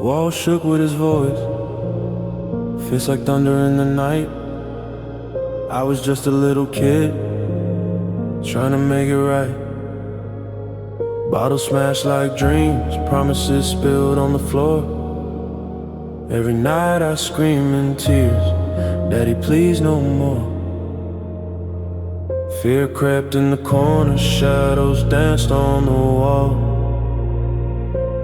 wall shook with his voice, fists like thunder in the night. I was just a little kid, trying to make it right. Bottles smashed like dreams, promises spilled on the floor. Every night I scream in tears, Daddy please no more. Fear crept in the corner, shadows danced on the wall.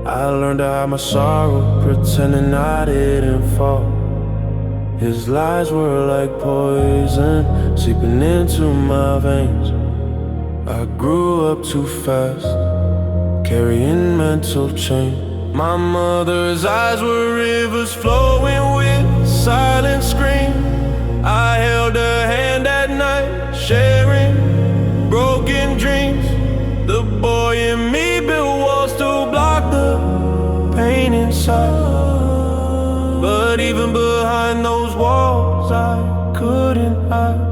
I learned to hide my sorrow, pretending I didn't fall. His lies were like poison, seeping into my veins. I grew up too fast, carrying mental chain. My mother's eyes were rivers flowing with silent scream. I held her hand at night, sharing broken dreams. The boy in me built walls to block the pain inside. But even behind those walls I couldn't hide.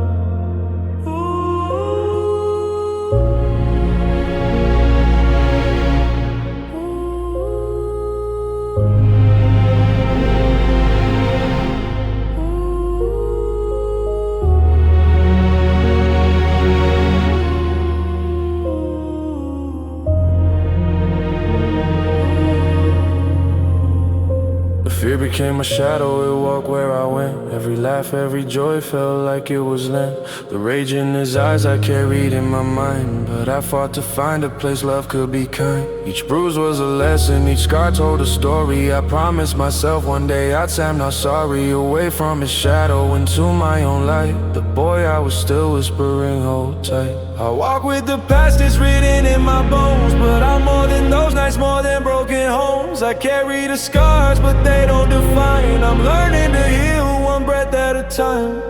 Fear became a shadow, it walked where I went. Every laugh, every joy felt like it was Lent. The rage in his eyes I carried in my mind, but I fought to find a place love could be kind. Each bruise was a lesson, each scar told a story. I promised myself one day I'd say I'm not sorry. Away from his shadow into my own light, the boy I was still whispering, hold tight. I walk with the past, it's written in my bones, but I'm more than those nights, more than broken homes. I carry the scars, but they don't define. I'm learning to heal one breath at a time.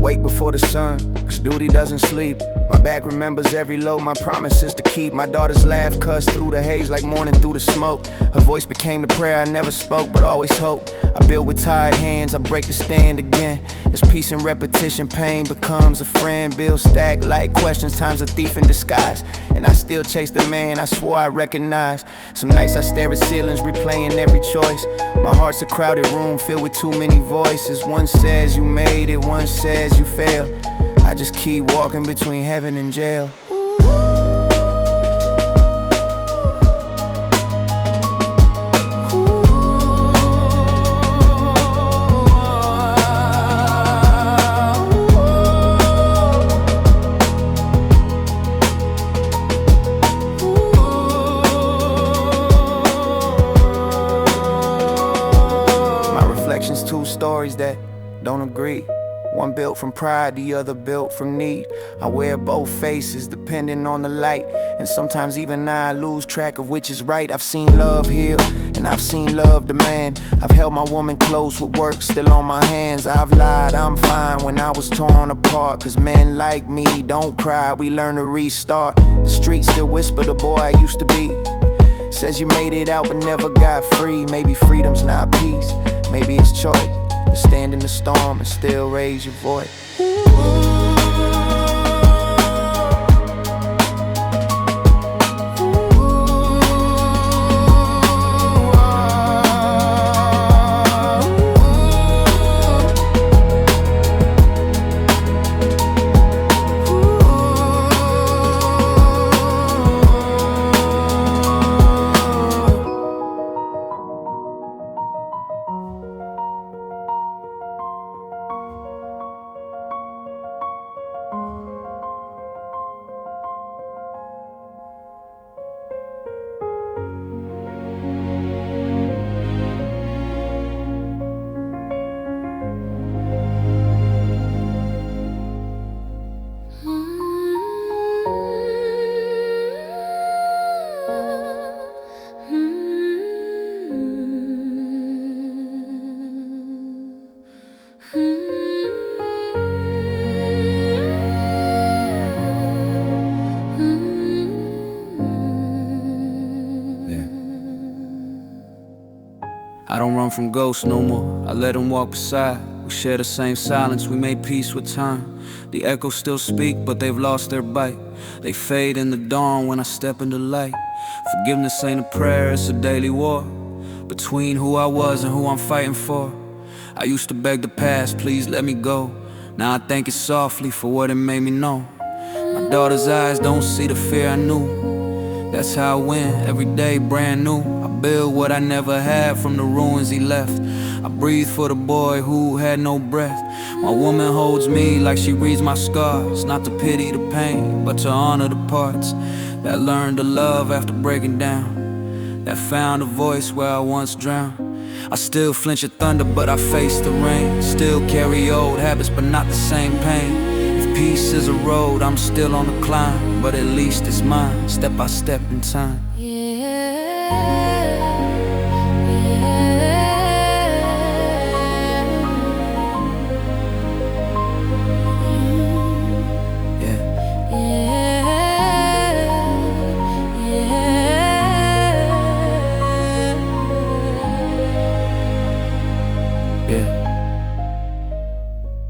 Wake before the sun, cause duty doesn't sleep. My back remembers every low, my promises to keep. My daughter's laugh cuts through the haze like morning through the smoke. Her voice became the prayer I never spoke, but always hope. I build with tired hands, I break the stand again. As peace and repetition, pain becomes a friend. Bills stack like questions, time's a thief in disguise. And I still chase the man I swore I recognized. Some nights I stare at ceilings, replaying every choice. My heart's a crowded room filled with too many voices. One says you made it, one says you failed. I just keep walking between heaven and jail. My reflection's two stories that don't agree. One built from pride, the other built from need. I wear both faces depending on the light, and sometimes even I lose track of which is right. I've seen love heal, and I've seen love demand. I've held my woman close with work still on my hands. I've lied, I'm fine when I was torn apart, cause men like me don't cry, we learn to restart. The streets still whisper the boy I used to be. Says you made it out but never got free. Maybe freedom's not peace, maybe it's choice. To stand in the storm and still raise your voice. from ghosts no more. I let them walk beside. We share the same silence, we made peace with time. The echoes still speak, but they've lost their bite. They fade in the dawn when I step into light. Forgiveness ain't a prayer, it's a daily war between who I was and who I'm fighting for. I used to beg the past, please let me go. Now I thank it softly for what it made me know. My daughter's eyes don't see the fear I knew. That's how I win, every day brand new. I build what I never had from the ruins he left. I breathe for the boy who had no breath. My woman holds me like she reads my scars. Not to pity the pain, but to honor the parts that learned to love after breaking down, that found a voice where I once drowned. I still flinch at thunder, but I face the rain. Still carry old habits, but not the same pain. If peace is a road, I'm still on the climb, but at least it's mine, step by step in time.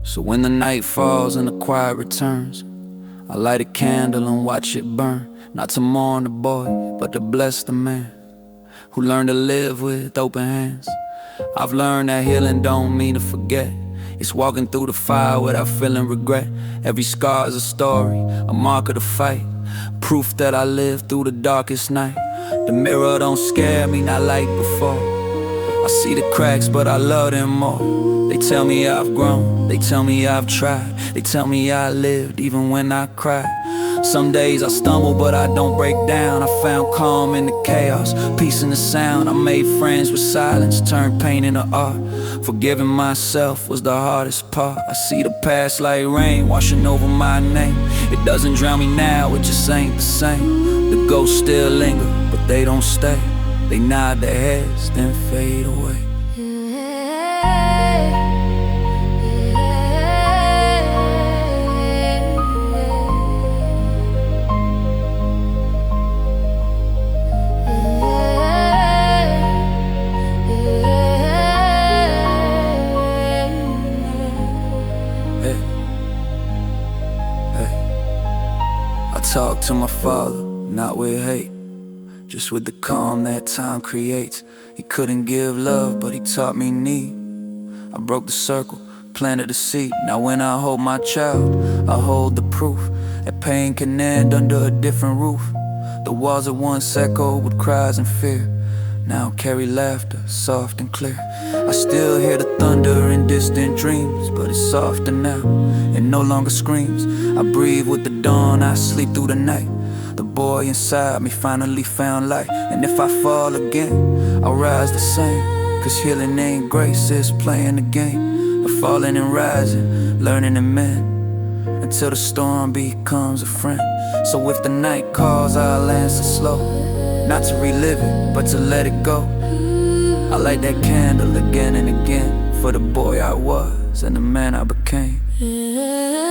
So when the night falls and the quiet returns, I light a candle and watch it burn. Not to mourn the boy, but to bless the man who learned to live with open hands. I've learned that healing don't mean to forget. It's walking through the fire without feeling regret. Every scar is a story, a mark of the fight, proof that I lived through the darkest night. The mirror don't scare me, not like before. I see the cracks, but I love them more. They tell me I've grown, they tell me I've tried, they tell me I lived even when I cried. Some days I stumble, but I don't break down. I found calm in the chaos, peace in the sound. I made friends with silence, turned pain into art. Forgiving myself was the hardest part. I see the past like rain washing over my name. It doesn't drown me now, it just ain't the same. The ghosts still linger, but they don't stay. They nod their heads, then fade away. Talk to my father, not with hate, just with the calm that time creates. He couldn't give love, but he taught me need. I broke the circle, planted the seed. Now when I hold my child, I hold the proof that pain can end under a different roof. The walls that once echoed with cries and fear now carry laughter, soft and clear. I still hear the thunder in distant dreams, but it's softer now, it no longer screams. I breathe with the dawn, I sleep through the night. The boy inside me finally found light. And if I fall again, I'll rise the same, cause healing ain't grace, it's playing the game of falling and rising, learning to mend, until the storm becomes a friend. So if the night calls, I'll answer slow, not to relive it, but to let it go. I light that candle again and again for the boy I was and the man I became. Yeah.